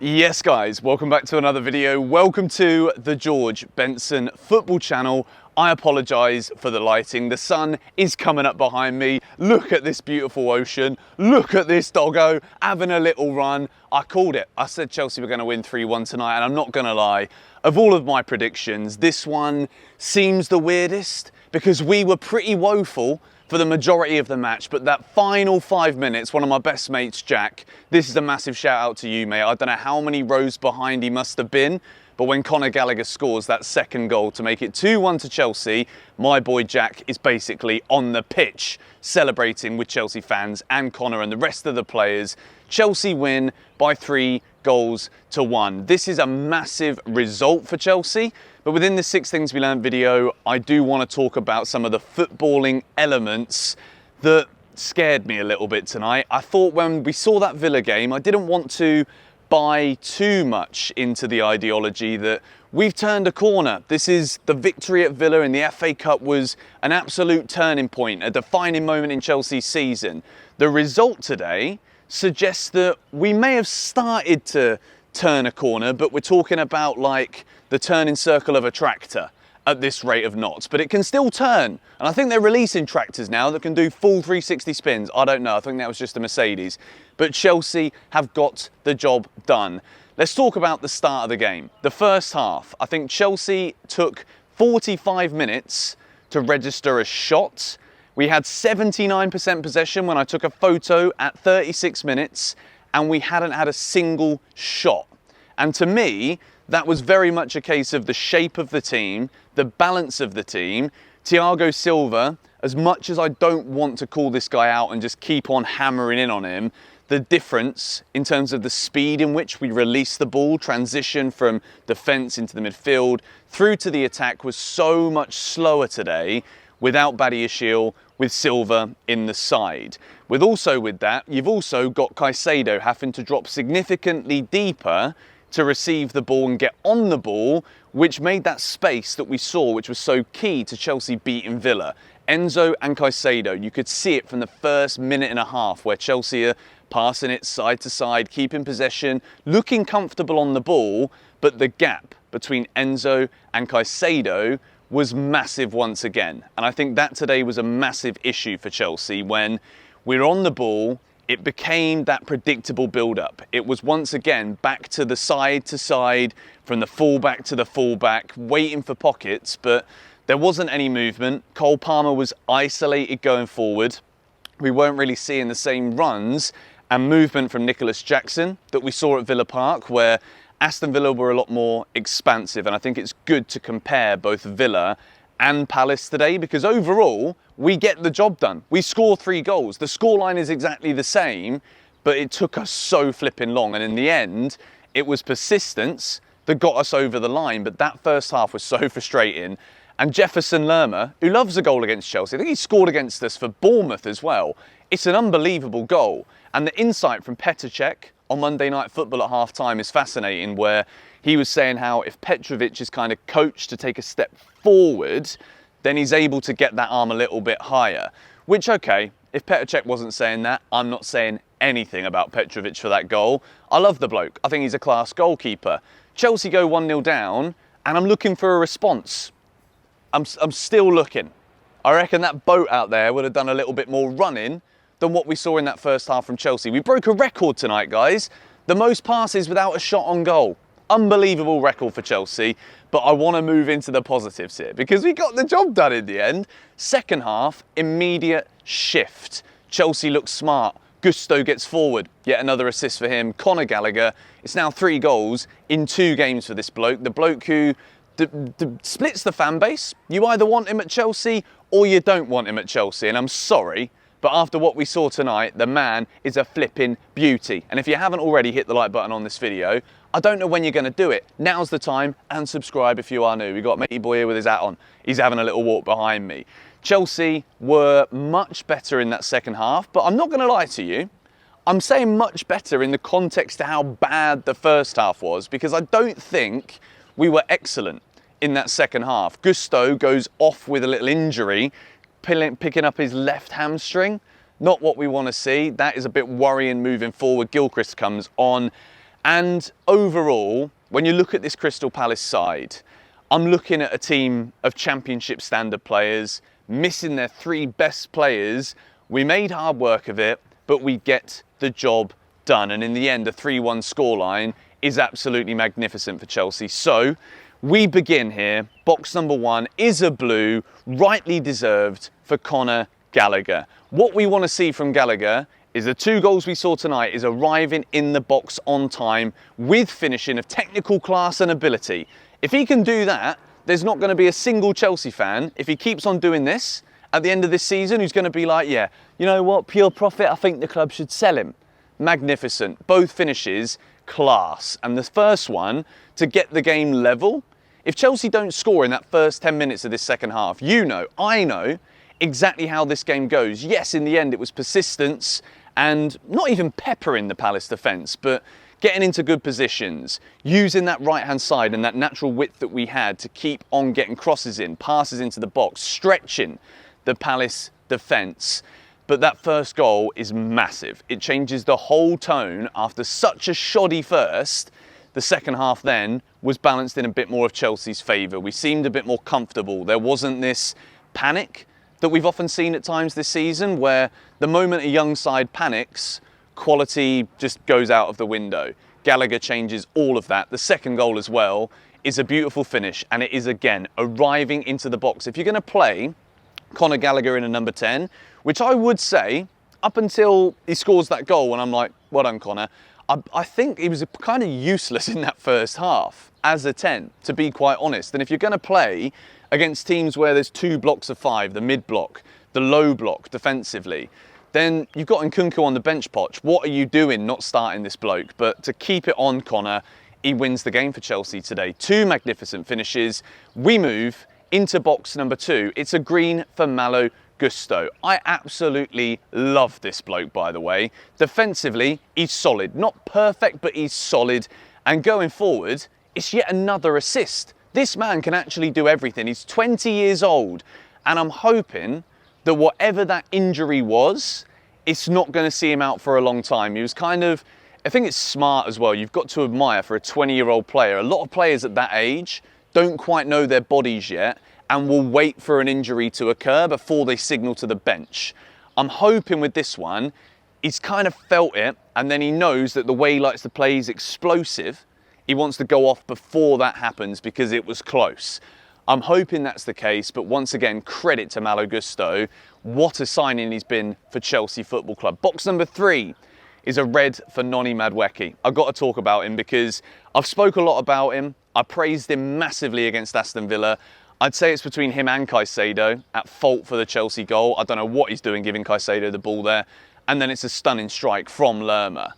Yes guys, welcome back to another video. Welcome to the George Benson football channel. I apologise for the lighting. The sun is coming up behind me. Look at this beautiful ocean. Look at this doggo having a little run. I called it. I said Chelsea were going to win 3-1 tonight, and I'm not going to lie. Of all of my predictions, this one seems the weirdest because we were pretty woeful for the majority of the match, but that final 5 minutes, one of my best mates, Jack, this is a massive shout out to you, mate. I don't know how many rows behind he must have been, but when Conor Gallagher scores that second goal to make it 2-1 to Chelsea, my boy Jack is basically on the pitch celebrating with Chelsea fans and Conor and the rest of the players. Chelsea win by 3-1. This is a massive result for Chelsea, but within the 6 Things We Learned video, I do want to talk about some of the footballing elements that scared me a little bit tonight. I thought when we saw that Villa game, I didn't want to buy too much into the ideology that we've turned a corner. This is the victory at Villa in the FA Cup was an absolute turning point, a defining moment in Chelsea's season. The result today suggests that we may have started to turn a corner, but we're talking about like the turning circle of a tractor at this rate of knots, but it can still turn. And I think they're releasing tractors now that can do full 360 spins. I don't know, I think that was just a Mercedes. But Chelsea have got the job done. Let's talk about the start of the game. The first half, I think Chelsea took 45 minutes to register a shot. We had 79% possession when I took a photo at 36 minutes, and we hadn't had a single shot. And to me, that was very much a case of the shape of the team, the balance of the team. Thiago Silva, as much as I don't want to call this guy out and just keep on hammering in on him, the difference in terms of the speed in which we release the ball, transition from defence into the midfield, through to the attack was so much slower today without Badiashile, with Silva in the side. With that, you've also got Caicedo having to drop significantly deeper to receive the ball and get on the ball, which made that space that we saw, which was so key to Chelsea beating Villa. Enzo and Caicedo, you could see it from the first minute and a half where Chelsea are passing it side to side, keeping possession, looking comfortable on the ball, but the gap between Enzo and Caicedo was massive once again. And I think that today was a massive issue for Chelsea. When we're on the ball, it became that predictable build-up. It was once again back to the side, from the fullback to the fullback, waiting for pockets, but there wasn't any movement. Cole Palmer was isolated going forward. We weren't really seeing the same runs and movement from Nicholas Jackson that we saw at Villa Park, where Aston Villa were a lot more expansive. And I think it's good to compare both Villa and Palace today, because overall, we get the job done. We score 3 goals. The scoreline is exactly the same, but it took us so flipping long. And in the end, it was persistence that got us over the line. But that first half was so frustrating. And Jefferson Lerma, who loves a goal against Chelsea, I think he scored against us for Bournemouth as well. It's an unbelievable goal. And the insight from Petr Cech on Monday Night Football at half-time is fascinating, where he was saying how if Petrovic is kind of coached to take a step forward, then he's able to get that arm a little bit higher. Which, okay, if Petr Cech wasn't saying that, I'm not saying anything about Petrovic for that goal. I love the bloke. I think he's a class goalkeeper. Chelsea go 1-0 down, and I'm looking for a response. I'm still looking. I reckon that boat out there would have done a little bit more running than what we saw in that first half from Chelsea. We broke a record tonight, guys. The most passes without a shot on goal. Unbelievable record for Chelsea, but I want to move into the positives here because we got the job done in the end. Second half, immediate shift. Chelsea looks smart. Gusto gets forward. Yet another assist for him. Conor Gallagher. It's now 3 goals in 2 games for this bloke. The bloke who splits the fan base. You either want him at Chelsea or you don't want him at Chelsea. And I'm sorry, but after what we saw tonight, the man is a flipping beauty. And if you haven't already hit the like button on this video, I don't know when you're going to do it. Now's the time, and subscribe if you are new. We've got matey boy here with his hat on. He's having a little walk behind me. Chelsea were much better in that second half, but I'm not going to lie to you. I'm saying much better in the context to how bad the first half was, because I don't think we were excellent in that second half. Gusto goes off with a little injury, picking up his left hamstring. Not what we want to see. That is a bit worrying moving forward. Gilchrist comes on. And overall, when you look at this Crystal Palace side, I'm looking at a team of championship standard players, missing their 3 best players. We made hard work of it, but we get the job done. And in the end, a 3-1 scoreline is absolutely magnificent for Chelsea. So we begin here. Box number 1 is a blue, rightly deserved for Conor Gallagher. What we want to see from Gallagher is the 2 goals we saw tonight is arriving in the box on time with finishing of technical class and ability. If he can do that, there's not going to be a single Chelsea fan, if he keeps on doing this at the end of this season, who's going to be like, yeah, you know what, pure profit, I think the club should sell him. Magnificent. Both finishes, class. And the first one, to get the game level. If Chelsea don't score in that first 10 minutes of this second half, you know, I know exactly how this game goes. Yes, in the end, it was persistence and not even peppering the Palace defence, but getting into good positions, using that right-hand side and that natural width that we had to keep on getting crosses in, passes into the box, stretching the Palace defence. But that first goal is massive. It changes the whole tone after such a shoddy first. The second half then was balanced in a bit more of Chelsea's favour. We seemed a bit more comfortable. There wasn't this panic that we've often seen at times this season, where the moment a young side panics, quality just goes out of the window. Gallagher changes all of that. The second goal as well is a beautiful finish, and it is again arriving into the box. If you're going to play Conor Gallagher in a number 10, which I would say up until he scores that goal, when I'm like, well done, Conor, I think he was kind of useless in that first half as a 10, to be quite honest. And if you're going to play against teams where there's 2 blocks of 5, the mid block, the low block defensively, then you've got Nkunku on the bench, Poch. What are you doing not starting this bloke? But to keep it on Conor, he wins the game for Chelsea today. 2 magnificent finishes. We move into box number 2. It's a green for Malo Gusto. I absolutely love this bloke, by the way. Defensively, he's solid. Not perfect, but he's solid. And going forward, it's yet another assist. This man can actually do everything. He's 20 years old. And I'm hoping that whatever that injury was, it's not going to see him out for a long time. He was kind of, I think it's smart as well. You've got to admire for a 20-year-old player. A lot of players at that age don't quite know their bodies yet and will wait for an injury to occur before they signal to the bench. I'm hoping with this one, he's kind of felt it, and then he knows that the way he likes to play is explosive. He wants to go off before that happens because it was close. I'm hoping that's the case, but once again, credit to Malo Gusto. What a signing he's been for Chelsea Football Club. Box number 3 is a red for Noni Madueke. I've got to talk about him because I've spoke a lot about him. I praised him massively against Aston Villa. I'd say it's between him and Caicedo at fault for the Chelsea goal. I don't know what he's doing giving Caicedo the ball there. And then it's a stunning strike from Lerma.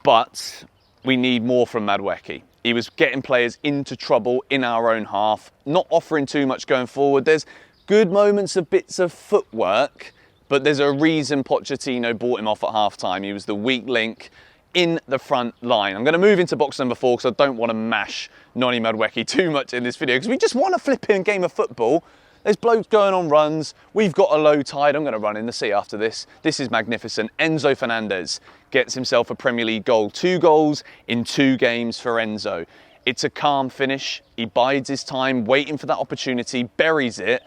But we need more from Madueke. He was getting players into trouble in our own half, not offering too much going forward. There's good moments of bits of footwork, but there's a reason Pochettino bought him off at half-time. He was the weak link in the front line. I'm going to move into box number 4 because I don't want to mash Noni Madueke too much in this video because we just want a flipping game of football. There's blokes going on runs. We've got a low tide. I'm going to run in the sea after this. This is magnificent. Enzo Fernandez gets himself a Premier League goal. 2 goals in 2 games for Enzo. It's a calm finish. He bides his time, waiting for that opportunity, buries it,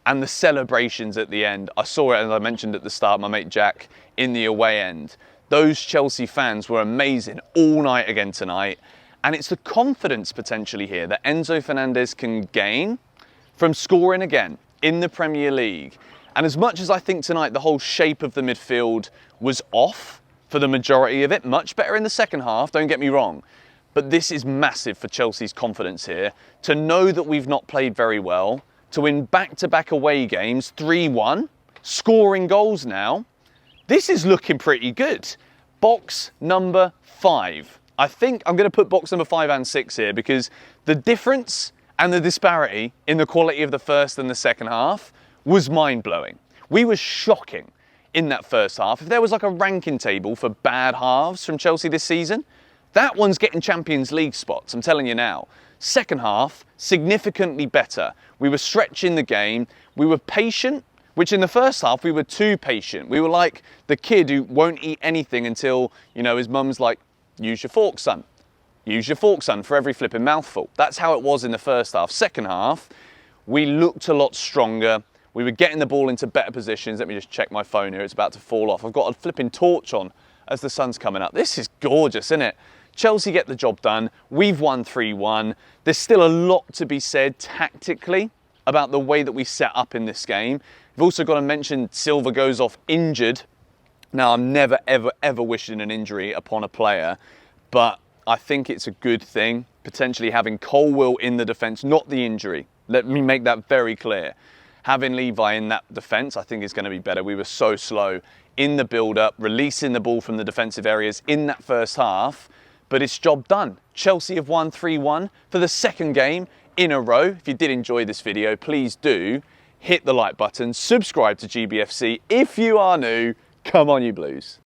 and the celebrations at the end. I saw it, as I mentioned at the start, my mate Jack, in the away end. Those Chelsea fans were amazing all night again tonight. And it's the confidence potentially here that Enzo Fernandez can gain from scoring again in the Premier League. And as much as I think tonight the whole shape of the midfield was off for the majority of it, much better in the second half, don't get me wrong. But this is massive for Chelsea's confidence here, to know that we've not played very well, to win back-to-back away games, 3-1, scoring goals now. This is looking pretty good. Box number 5. I think I'm going to put box number 5 and 6 here because the difference and the disparity in the quality of the first and the second half was mind-blowing. We were shocking in that first half. If there was like a ranking table for bad halves from Chelsea this season, that one's getting Champions League spots, I'm telling you now. Second half, significantly better. We were stretching the game. We were patient, which in the first half, we were too patient. We were like the kid who won't eat anything until, you know, his mum's like, use your fork, son. use your fork, son, for every flipping mouthful. That's how it was in the first half. Second half, we looked a lot stronger. We were getting the ball into better positions. Let me just check my phone here. It's about to fall off. I've got a flipping torch on as the sun's coming up. This is gorgeous, isn't it? Chelsea get the job done. We've won 3-1. There's still a lot to be said tactically about the way that we set up in this game. We've also got to mention Silva goes off injured. Now, I'm never, ever, ever wishing an injury upon a player, but I think it's a good thing, potentially having Colwill in the defence, not the injury. Let me make that very clear. Having Levi in that defence, I think is going to be better. We were so slow in the build-up, releasing the ball from the defensive areas in that first half, but it's job done. Chelsea have won 3-1 for the second game in a row. If you did enjoy this video, please do hit the like button, subscribe to GBFC. If you are new, come on you Blues.